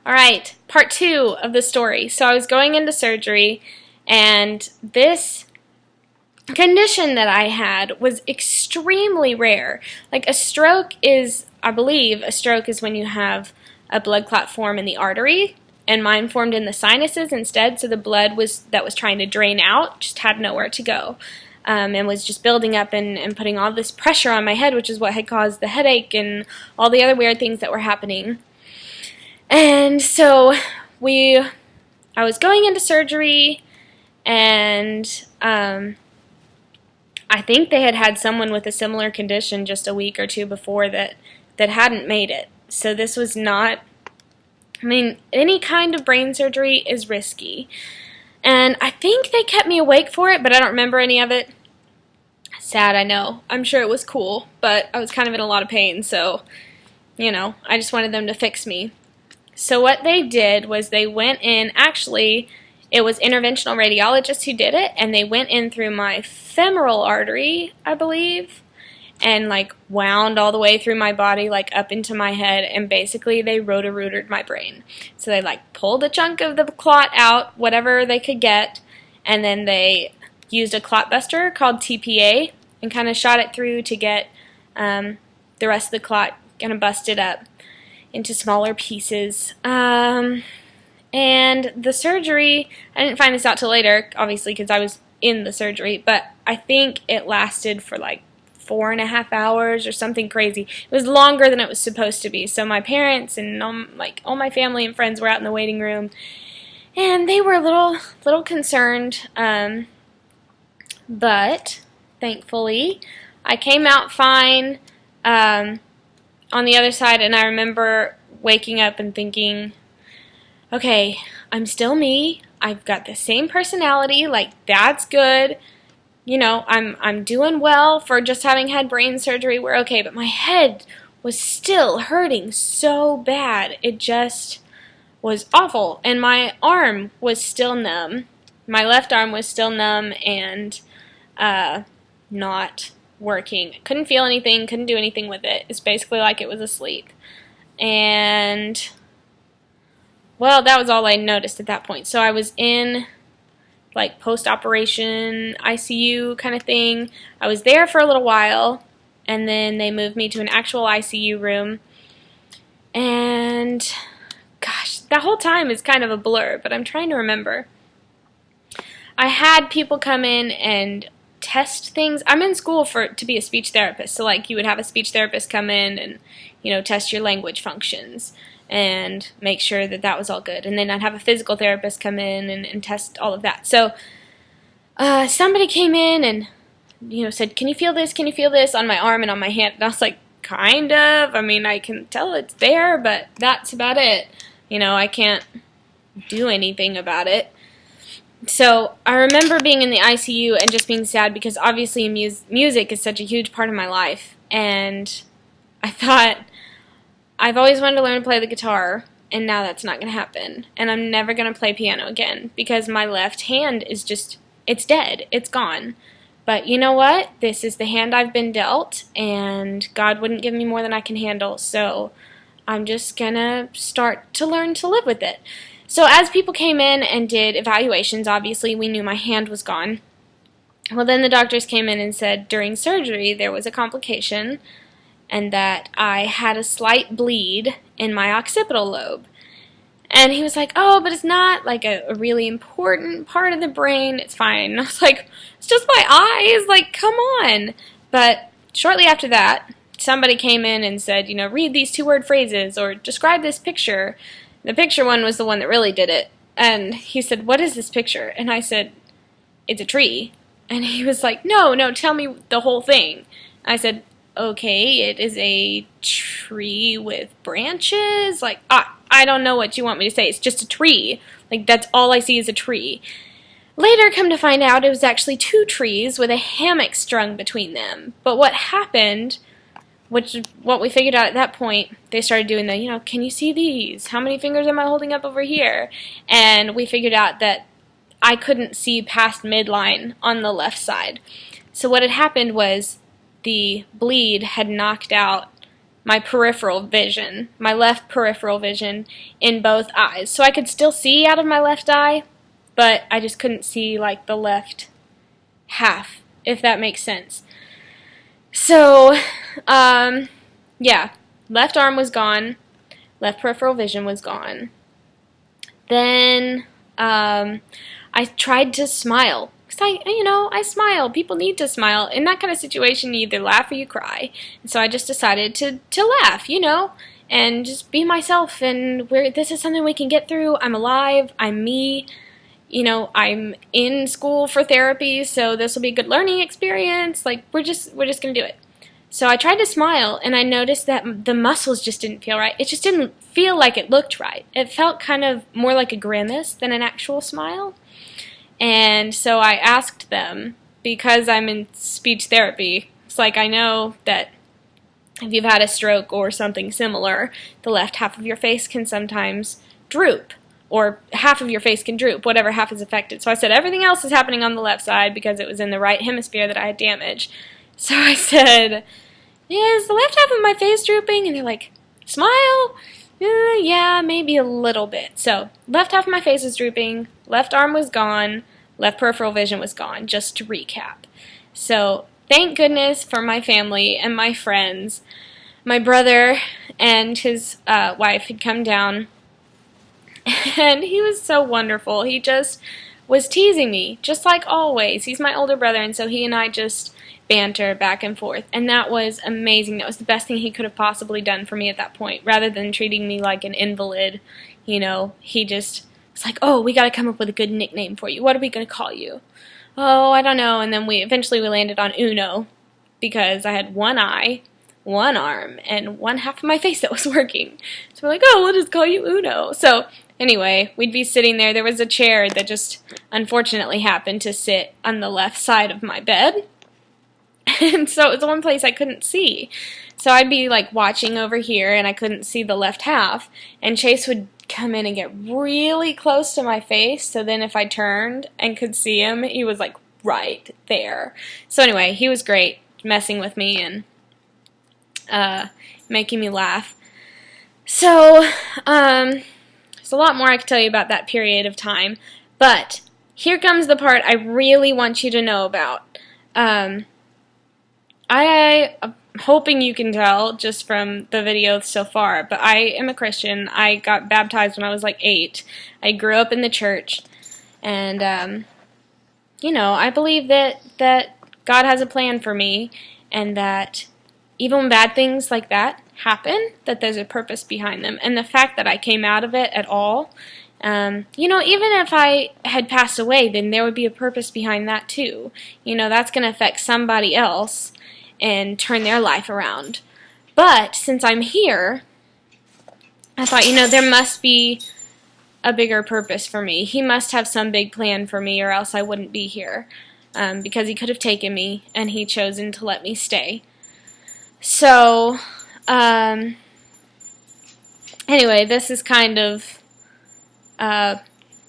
All right, part 2 of the story. So I was going into surgery, and this condition that I had was extremely rare. Like a stroke is, I believe, a stroke is when you have a blood clot form in the artery, and mine formed in the sinuses instead, so the blood that was trying to drain out just had nowhere to go. And was just building up and putting all this pressure on my head, which is what had caused the headache and all the other weird things that were happening. And so I was going into surgery, and I think they had someone with a similar condition just a week or two before that hadn't made it. So this was not, any kind of brain surgery is risky. And I think they kept me awake for it, but I don't remember any of it. Sad, I know. I'm sure it was cool, but I was kind of in a lot of pain, so, I just wanted them to fix me. So what they did was they went in, actually, it was interventional radiologists who did it, and they went in through my femoral artery, I believe, and wound all the way through my body, up into my head, and basically they roto-rootered my brain. So they pulled a chunk of the clot out, whatever they could get, and then they used a clot buster called TPA and kind of shot it through to get the rest of the clot kind of busted up into smaller pieces. And the surgery, I didn't find this out till later, obviously, because I was in the surgery, but I think it lasted for 4.5 hours or something crazy. It was longer than it was supposed to be. So my parents and all my family and friends were out in the waiting room, and they were a little concerned. But thankfully, I came out fine on the other side, and I remember waking up and thinking, okay, I'm still me. I've got the same personality. That's good. I'm doing well for just having had brain surgery. We're okay, but my head was still hurting so bad. It just was awful. And my arm was still numb. My left arm was still numb and not working. Couldn't feel anything, couldn't do anything with it. It's basically like it was asleep. And, well, that was all I noticed at that point. So I was in post-operation ICU kind of thing. I was there for a little while, and then they moved me to an actual ICU room. And, gosh, that whole time is kind of a blur, but I'm trying to remember. I had people come in and test things. I'm in school to be a speech therapist, so you would have a speech therapist come in and, test your language functions and make sure that was all good. And then I'd have a physical therapist come in and test all of that. So somebody came in and, said, can you feel this? Can you feel this on my arm and on my hand? And I was like, kind of. I can tell it's there, but that's about it. I can't do anything about it. So I remember being in the ICU and just being sad because obviously music is such a huge part of my life. And I thought, I've always wanted to learn to play the guitar, and now that's not going to happen. And I'm never going to play piano again because my left hand is it's dead. It's gone. But you know what? This is the hand I've been dealt, and God wouldn't give me more than I can handle. So I'm just going to start to learn to live with it. So as people came in and did evaluations, obviously we knew my hand was gone. Well, then the doctors came in and said during surgery there was a complication and that I had a slight bleed in my occipital lobe. And he was like, oh, but it's not a really important part of the brain. It's fine. And I was like, it's just my eyes. Come on. But shortly after that, somebody came in and said, read these 2-word phrases or describe this picture. The picture one was the one that really did it. And he said, what is this picture? And I said, it's a tree. And he was like, no, tell me the whole thing. I said, okay, it is a tree with branches. I don't know what you want me to say. It's just a tree. That's all I see is a tree. Later, come to find out, it was actually 2 trees with a hammock strung between them. But what happened, which is what we figured out at that point, they started doing the, can you see these? How many fingers am I holding up over here? And we figured out that I couldn't see past midline on the left side. So what had happened was the bleed had knocked out my peripheral vision, my left peripheral vision in both eyes. So I could still see out of my left eye, but I just couldn't see like the left half, if that makes sense. So, yeah, left arm was gone, left peripheral vision was gone. Then I tried to smile. Because I smile. People need to smile. In that kind of situation, you either laugh or you cry. And so I just decided to laugh, and just be myself. And this is something we can get through. I'm alive. I'm me. I'm in school for therapy, so this will be a good learning experience. Like, we're just going to do it. So I tried to smile, and I noticed that the muscles just didn't feel right. It just didn't feel like it looked right. It felt kind of more like a grimace than an actual smile. And so I asked them, because I'm in speech therapy, it's like I know that if you've had a stroke or something similar, the left half of your face can sometimes droop, or half of your face can droop, whatever half is affected. So I said everything else is happening on the left side because it was in the right hemisphere that I had damage. So I said, is the left half of my face drooping? And they're like, smile? Yeah, maybe a little bit. So left half of my face is drooping, left arm was gone, left peripheral vision was gone, just to recap. So thank goodness for my family and my friends. My brother and his wife had come down, and he was so wonderful. He just was teasing me, just like always. He's my older brother, and so he and I just banter back and forth, and that was amazing. That was the best thing he could have possibly done for me at that point. Rather than treating me like an invalid, he just was like, oh, we got to come up with a good nickname for you. What are we going to call you? Oh, I don't know. And then we landed on Uno, because I had one eye, one arm, and one half of my face that was working. So we're like, oh, we'll just call you Uno. So anyway, we'd be sitting there. There was a chair that just unfortunately happened to sit on the left side of my bed. And so it was the one place I couldn't see. So I'd be like watching over here, and I couldn't see the left half. And Chase would come in and get really close to my face. So then if I turned and could see him, he was like right there. So anyway, he was great messing with me and making me laugh. So there's a lot more I could tell you about that period of time. But here comes the part I really want you to know about. I'm hoping you can tell just from the video so far, but I am a Christian. I got baptized when I was like 8. I grew up in the church, and I believe that God has a plan for me, and that even when bad things like that happen, that there's a purpose behind them. And the fact that I came out of it at all, even if I had passed away, then there would be a purpose behind that too. That's going to affect somebody else and turn their life around. But since I'm here, I thought, there must be a bigger purpose for me. He must have some big plan for me, or else I wouldn't be here. Because he could have taken me, and he chosen to let me stay. So, anyway, this is kind of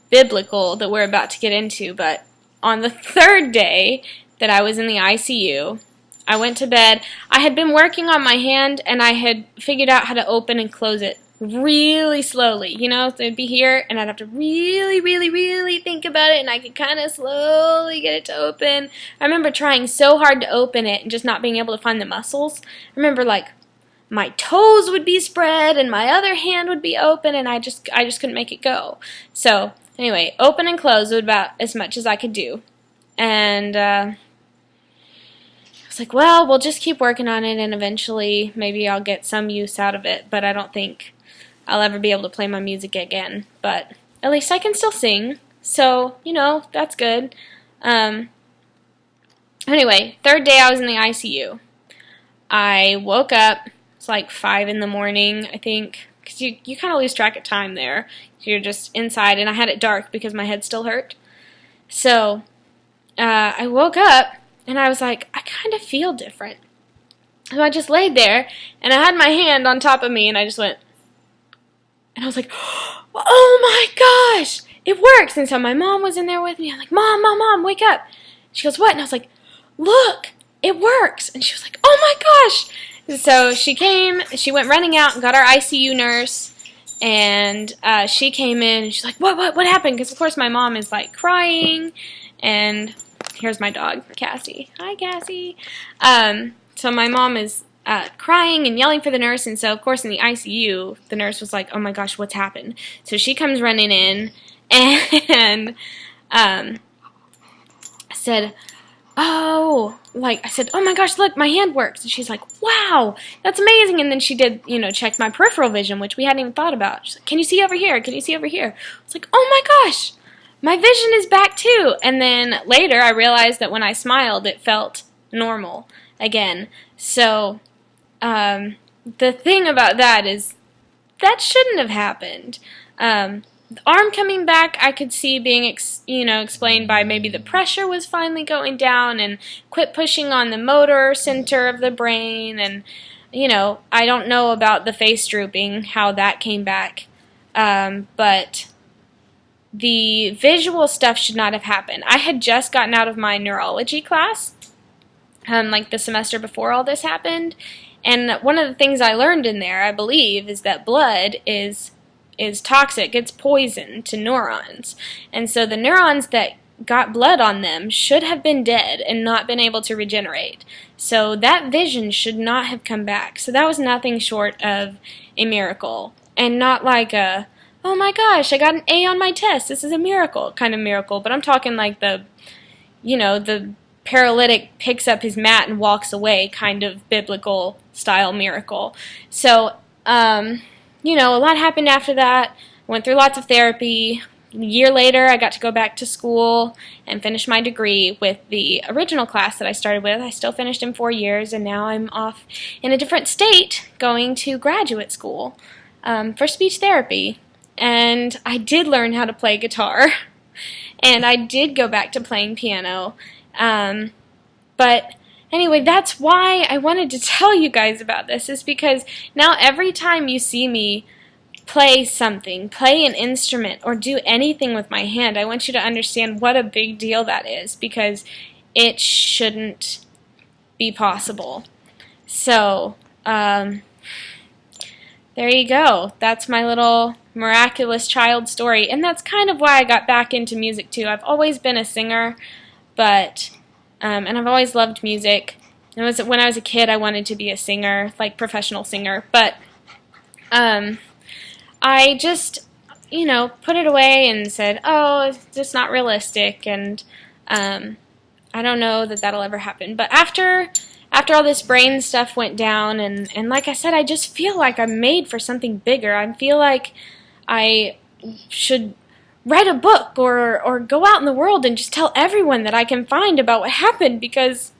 biblical that we're about to get into, but on the 3rd day that I was in the ICU, I went to bed. I had been working on my hand, and I had figured out how to open and close it really slowly. So it'd be here, and I'd have to really, really, really think about it, and I could kind of slowly get it to open. I remember trying so hard to open it and just not being able to find the muscles. I remember, my toes would be spread, and my other hand would be open, and I just couldn't make it go. So, anyway, open and close was about as much as I could do. And, I was like, well, we'll just keep working on it, and eventually maybe I'll get some use out of it, but I don't think I'll ever be able to play my music again. But at least I can still sing, so, that's good. Anyway, 3rd day I was in the ICU. I woke up, it's like 5 in the morning, I think, because you kind of lose track of time there. You're just inside, and I had it dark because my head still hurt. So, I woke up, and I was like, I kind of feel different. So I just laid there, and I had my hand on top of me, and I just went, and I was like, oh my gosh, it works. And so my mom was in there with me. I'm like, Mom, wake up. She goes, what? And I was like, look, it works. And she was like, oh my gosh. So she came, she went running out and got our ICU nurse, and she came in, and she's like, what happened? Because, of course, my mom is, like, crying, and here's my dog, Cassie. Hi, Cassie. So my mom is crying and yelling for the nurse, and so, of course, in the ICU, the nurse was like, oh, my gosh, what's happened? So she comes running in, and said, oh, like, I said, oh my gosh, look, my hand works. And she's like, wow, that's amazing. And then she did, check my peripheral vision, which we hadn't even thought about. She's like, can you see over here? Can you see over here? I was like, oh my gosh, my vision is back too. And then later I realized that when I smiled, it felt normal again. So the thing about that is that shouldn't have happened. The arm coming back, I could see being, explained by maybe the pressure was finally going down and quit pushing on the motor center of the brain. And, I don't know about the face drooping, how that came back. But the visual stuff should not have happened. I had just gotten out of my neurology class, like the semester before all this happened. And one of the things I learned in there, I believe, is that blood is toxic. It's poison to neurons. And so the neurons that got blood on them should have been dead and not been able to regenerate. So that vision should not have come back. So that was nothing short of a miracle. And not like a, oh my gosh, I got an A on my test, this is a miracle kind of miracle. But I'm talking like the paralytic picks up his mat and walks away kind of biblical style miracle. So, a lot happened after that. Went through lots of therapy. A year later, I got to go back to school and finish my degree with the original class that I started with. I still finished in 4 years, and now I'm off in a different state going to graduate school for speech therapy. And I did learn how to play guitar, and I did go back to playing piano. But anyway, that's why I wanted to tell you guys about this, is because now every time you see me play something, play an instrument, or do anything with my hand, I want you to understand what a big deal that is, because it shouldn't be possible. So, there you go. That's my little miraculous child story, and that's kind of why I got back into music too. I've always been a singer, but and I've always loved music. When I was a kid, I wanted to be a singer, like professional singer. But I just, put it away and said, oh, it's just not realistic, and I don't know that that'll ever happen. But after all this brain stuff went down, and like I said, I just feel like I'm made for something bigger. I feel like I should write a book or go out in the world and just tell everyone that I can find about what happened, because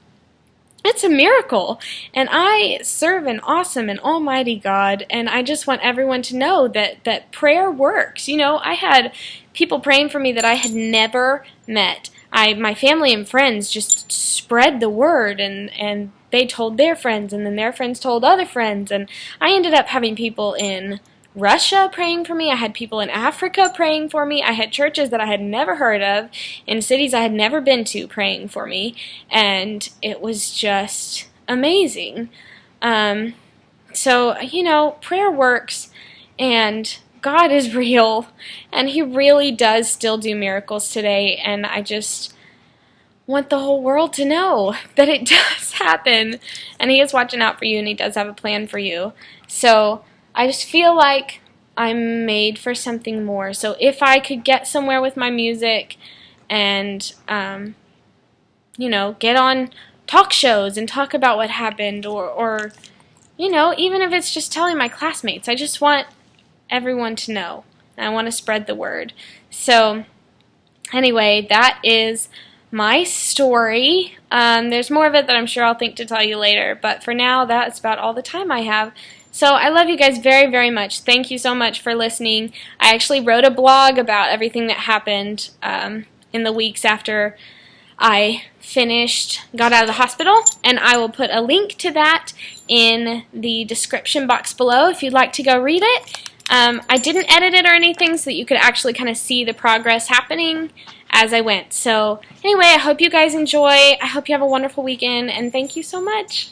it's a miracle. And I serve an awesome and almighty God, and I just want everyone to know that prayer works. I had people praying for me that I had never met. My family and friends just spread the word, and they told their friends, and then their friends told other friends, and I ended up having people in Russia praying for me. I had people in Africa praying for me. I had churches that I had never heard of in cities I had never been to praying for me, and it was just amazing. So, prayer works, and God is real, and He really does still do miracles today, and I just want the whole world to know that it does happen, and He is watching out for you, and He does have a plan for you. So I just feel like I'm made for something more. So if I could get somewhere with my music and, get on talk shows and talk about what happened, or even if it's just telling my classmates, I just want everyone to know. I want to spread the word. So anyway, that is my story. There's more of it that I'm sure I'll think to tell you later, but for now, that's about all the time I have. So I love you guys very, very much. Thank you so much for listening. I actually wrote a blog about everything that happened in the weeks after I got out of the hospital, and I will put a link to that in the description box below if you'd like to go read it. I didn't edit it or anything so that you could actually kind of see the progress happening as I went. So anyway, I hope you guys enjoy. I hope you have a wonderful weekend, and thank you so much.